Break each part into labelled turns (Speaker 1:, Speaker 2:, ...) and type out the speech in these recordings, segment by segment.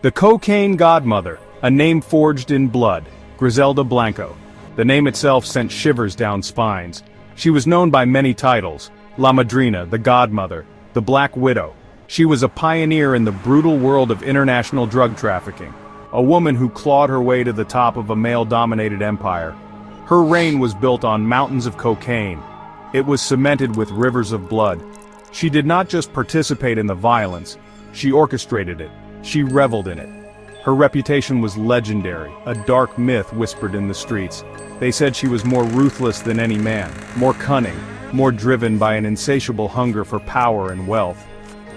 Speaker 1: The cocaine godmother, a name forged in blood, Griselda Blanco. The name itself sent shivers down spines. She was known by many titles: La Madrina, the godmother, the Black Widow. She was a pioneer in the brutal world of international drug trafficking, a woman who clawed her way to the top of a male-dominated empire. Her reign was built on mountains of cocaine. It was cemented with rivers of blood. She did not just participate in the violence, she orchestrated it, she reveled in it. Her reputation was legendary, a dark myth whispered in the streets. They said she was more ruthless than any man, more cunning, more driven by an insatiable hunger for power and wealth.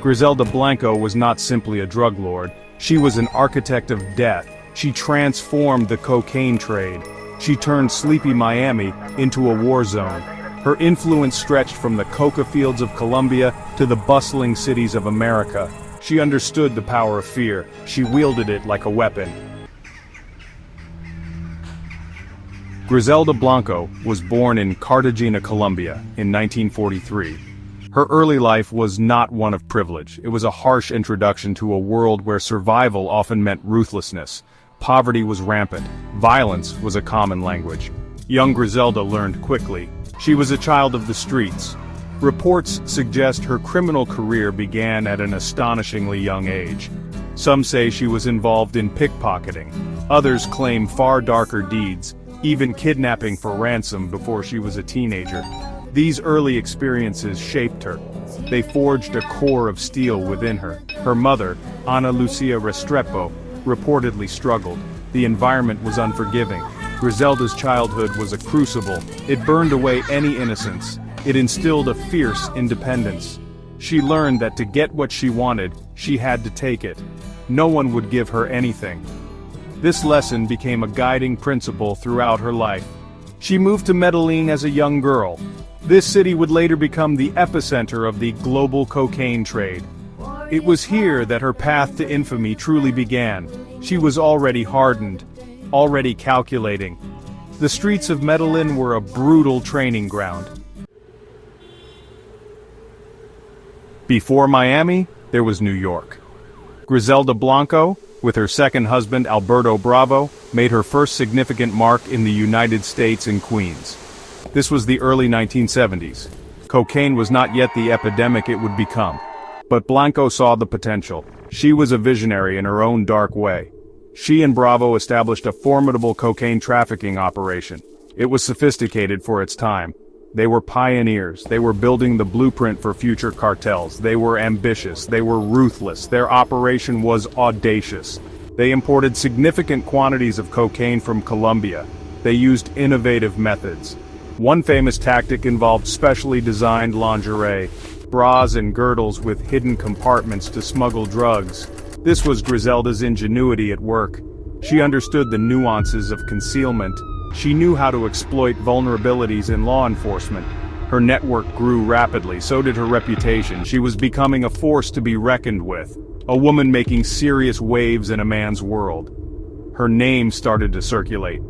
Speaker 1: Griselda Blanco was not simply a drug lord, she was an architect of death. She transformed the cocaine trade. She turned sleepy Miami into a war zone. Her influence stretched from the coca fields of Colombia to the bustling cities of America. She understood the power of fear. She wielded it like a weapon. Griselda Blanco was born in Cartagena, Colombia, in 1943. Her early life was not one of privilege. It was a harsh introduction to a world where survival often meant ruthlessness. Poverty was rampant. Violence was a common language. Young Griselda learned quickly. She was a child of the streets. Reports suggest her criminal career began at an astonishingly young age. Some say she was involved in pickpocketing. Others claim far darker deeds, even kidnapping for ransom before she was a teenager. These early experiences shaped her. They forged a core of steel within her. Her mother, Ana Lucia Restrepo, reportedly struggled. The environment was unforgiving. Griselda's childhood was a crucible. It burned away any innocence. It instilled a fierce independence. She learned that to get what she wanted, she had to take it. No one would give her anything. This lesson became a guiding principle throughout her life. She moved to Medellin as a young girl. This city would later become the epicenter of the global cocaine trade. It was here that her path to infamy truly began. She was already hardened, already calculating. The streets of Medellin were a brutal training ground. Before Miami, there was New York. Griselda Blanco, with her second husband Alberto Bravo, made her first significant mark in the United States in Queens. This was the early 1970s. Cocaine was not yet the epidemic it would become. But Blanco saw the potential. She was a visionary in her own dark way. She and Bravo established a formidable cocaine trafficking operation. It was sophisticated for its time. They were pioneers. They were building the blueprint for future cartels. They were ambitious. They were ruthless. Their operation was audacious. They imported significant quantities of cocaine from Colombia. They used innovative methods. One famous tactic involved specially designed lingerie, bras and girdles with hidden compartments to smuggle drugs. This was Griselda's ingenuity at work. She understood the nuances of concealment. She knew how to exploit vulnerabilities in law enforcement. Her network grew rapidly, so did her reputation. She was becoming a force to be reckoned with, a woman making serious waves in a man's world. Her name started to circulate.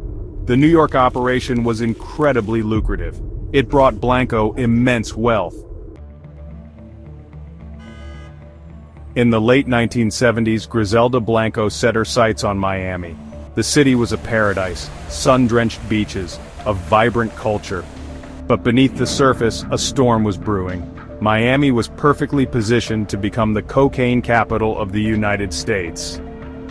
Speaker 1: The New York operation was incredibly lucrative. It brought Blanco immense wealth. In the late 1970s, Griselda Blanco set her sights on Miami. The city was a paradise, sun-drenched beaches, a vibrant culture. But beneath the surface, a storm was brewing. Miami was perfectly positioned to become the cocaine capital of the United States.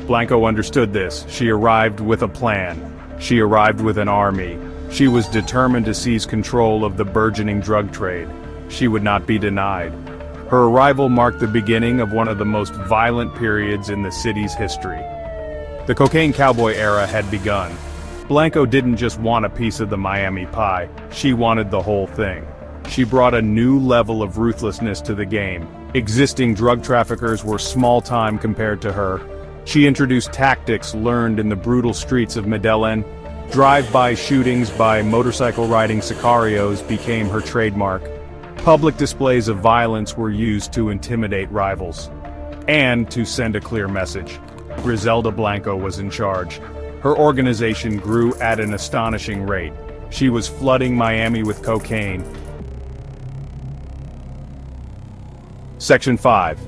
Speaker 1: Blanco understood this. She arrived with a plan. She arrived with an army. She was determined to seize control of the burgeoning drug trade. She would not be denied. Her arrival marked the beginning of one of the most violent periods in the city's history. The Cocaine Cowboy era had begun. Blanco didn't just want a piece of the Miami pie, she wanted the whole thing. She brought a new level of ruthlessness to the game. Existing drug traffickers were small time compared to her. She introduced tactics learned in the brutal streets of Medellin. Drive-by shootings by motorcycle-riding sicarios became her trademark. Public displays of violence were used to intimidate rivals. And to send a clear message. Griselda Blanco was in charge. Her organization grew at an astonishing rate. She was flooding Miami with cocaine. Section 5.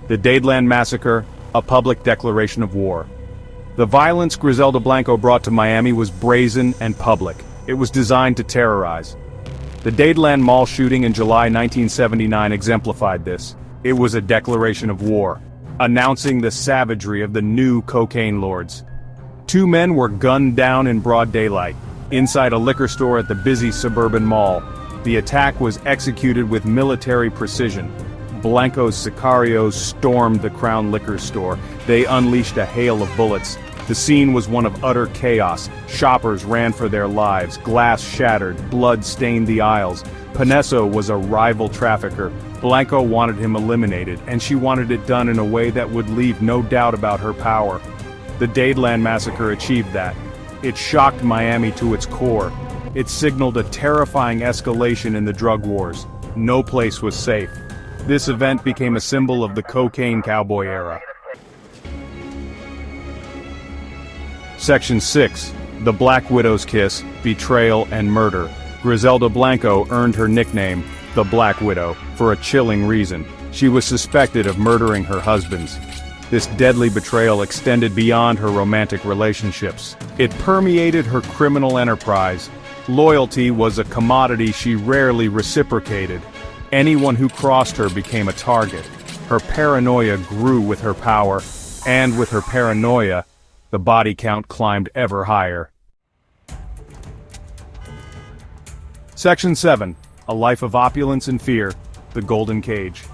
Speaker 1: The Dadeland Massacre, a public declaration of war. The violence Griselda Blanco brought to Miami was brazen and public. It was designed to terrorize. The Dadeland Mall shooting in July 1979 exemplified this. It was a declaration of war, announcing the savagery of the new cocaine lords. 2 men were gunned down in broad daylight, inside a liquor store at the busy suburban mall. The attack was executed with military precision. Blanco's sicarios stormed the Crown Liquor store. They unleashed a hail of bullets. The scene was one of utter chaos. Shoppers ran for their lives. Glass shattered. Blood stained the aisles. Paneso was a rival trafficker. Blanco wanted him eliminated, and she wanted it done in a way that would leave no doubt about her power. The Dadeland massacre achieved that. It shocked Miami to its core. It signaled a terrifying escalation in the drug wars. No place was safe. This event became a symbol of the Cocaine Cowboy era. Section 6. The Black Widow's Kiss, Betrayal and Murder. Griselda Blanco earned her nickname, the Black Widow, for a chilling reason. She was suspected of murdering her husbands. This deadly betrayal extended beyond her romantic relationships. It permeated her criminal enterprise. Loyalty was a commodity she rarely reciprocated. Anyone who crossed her became a target. Her paranoia grew with her power, and with her paranoia, the body count climbed ever higher. Section 7. A Life of Opulence and Fear, The Golden Cage.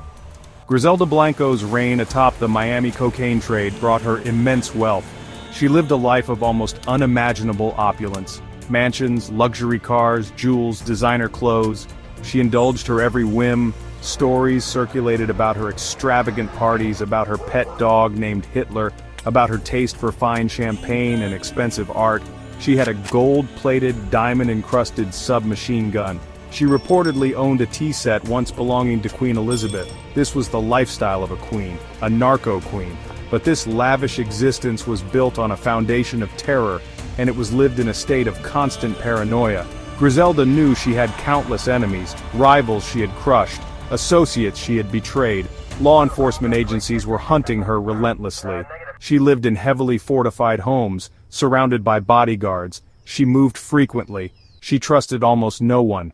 Speaker 1: Griselda Blanco's reign atop the Miami cocaine trade brought her immense wealth. She lived a life of almost unimaginable opulence. Mansions, luxury cars, jewels, designer clothes. She indulged her every whim. Stories circulated about her extravagant parties, about her pet dog named Hitler, about her taste for fine champagne and expensive art. She had a gold-plated, diamond-encrusted submachine gun. She reportedly owned a tea set once belonging to Queen Elizabeth. This was the lifestyle of a queen, a narco-queen. But this lavish existence was built on a foundation of terror, and it was lived in a state of constant paranoia. Griselda knew she had countless enemies, rivals she had crushed, associates she had betrayed. Law enforcement agencies were hunting her relentlessly. She lived in heavily fortified homes, surrounded by bodyguards. She moved frequently. She trusted almost no one.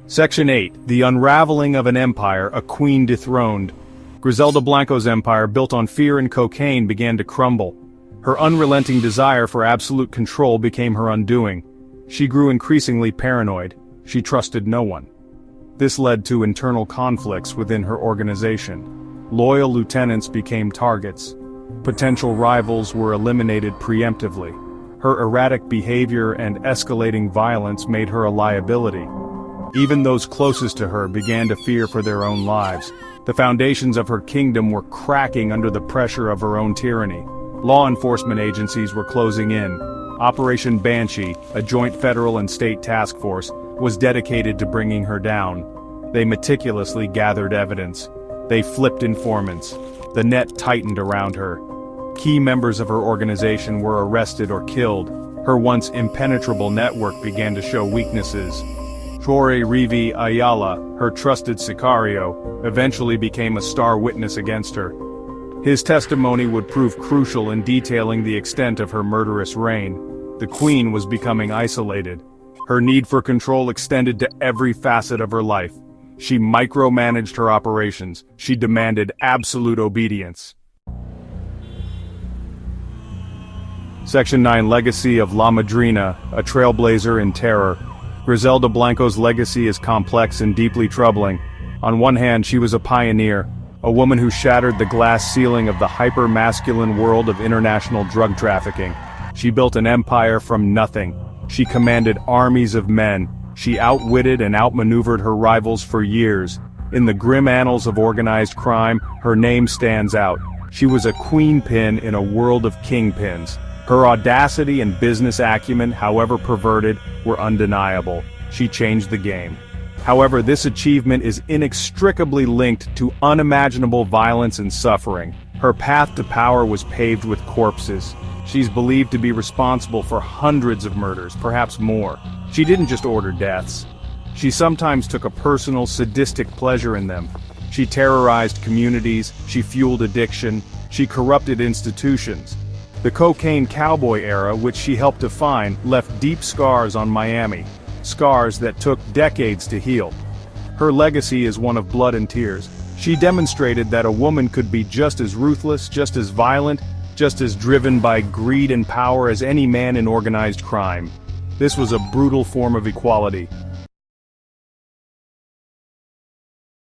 Speaker 1: Section 8. The Unraveling of an Empire, a Queen Dethroned. Griselda Blanco's empire, built on fear and cocaine, began to crumble. Her unrelenting desire for absolute control became her undoing. She grew increasingly paranoid. She trusted no one. This led to internal conflicts within her organization. Loyal lieutenants became targets. Potential rivals were eliminated preemptively. Her erratic behavior and escalating violence made her a liability. Even those closest to her began to fear for their own lives. The foundations of her kingdom were cracking under the pressure of her own tyranny. Law enforcement agencies were closing in. Operation Banshee, a joint federal and state task force, was dedicated to bringing her down. They meticulously gathered evidence. They flipped informants. The net tightened around her. Key members of her organization were arrested or killed. Her once impenetrable network began to show weaknesses. Torre Rivi Ayala, her trusted sicario, eventually became a star witness against her. His testimony would prove crucial in detailing the extent of her murderous reign. The queen was becoming isolated. Her need for control extended to every facet of her life. She micromanaged her operations. She demanded absolute obedience. Section 9. Legacy of La Madrina, a trailblazer in terror. Griselda Blanco's legacy is complex and deeply troubling. On one hand, she was a pioneer, a woman who shattered the glass ceiling of the hyper-masculine world of international drug trafficking. She built an empire from nothing. She commanded armies of men. She outwitted and outmaneuvered her rivals for years. In the grim annals of organized crime, her name stands out. She was a queenpin in a world of kingpins. Her audacity and business acumen, however perverted, were undeniable. She changed the game. However, this achievement is inextricably linked to unimaginable violence and suffering. Her path to power was paved with corpses. She's believed to be responsible for hundreds of murders, perhaps more. She didn't just order deaths. She sometimes took a personal, sadistic pleasure in them. She terrorized communities, she fueled addiction, she corrupted institutions. The Cocaine Cowboy era, which she helped define, left deep scars on Miami, scars that took decades to heal. Her legacy is one of blood and tears. She demonstrated that a woman could be just as ruthless, just as violent, just as driven by greed and power as any man in organized crime. This was a brutal form of equality,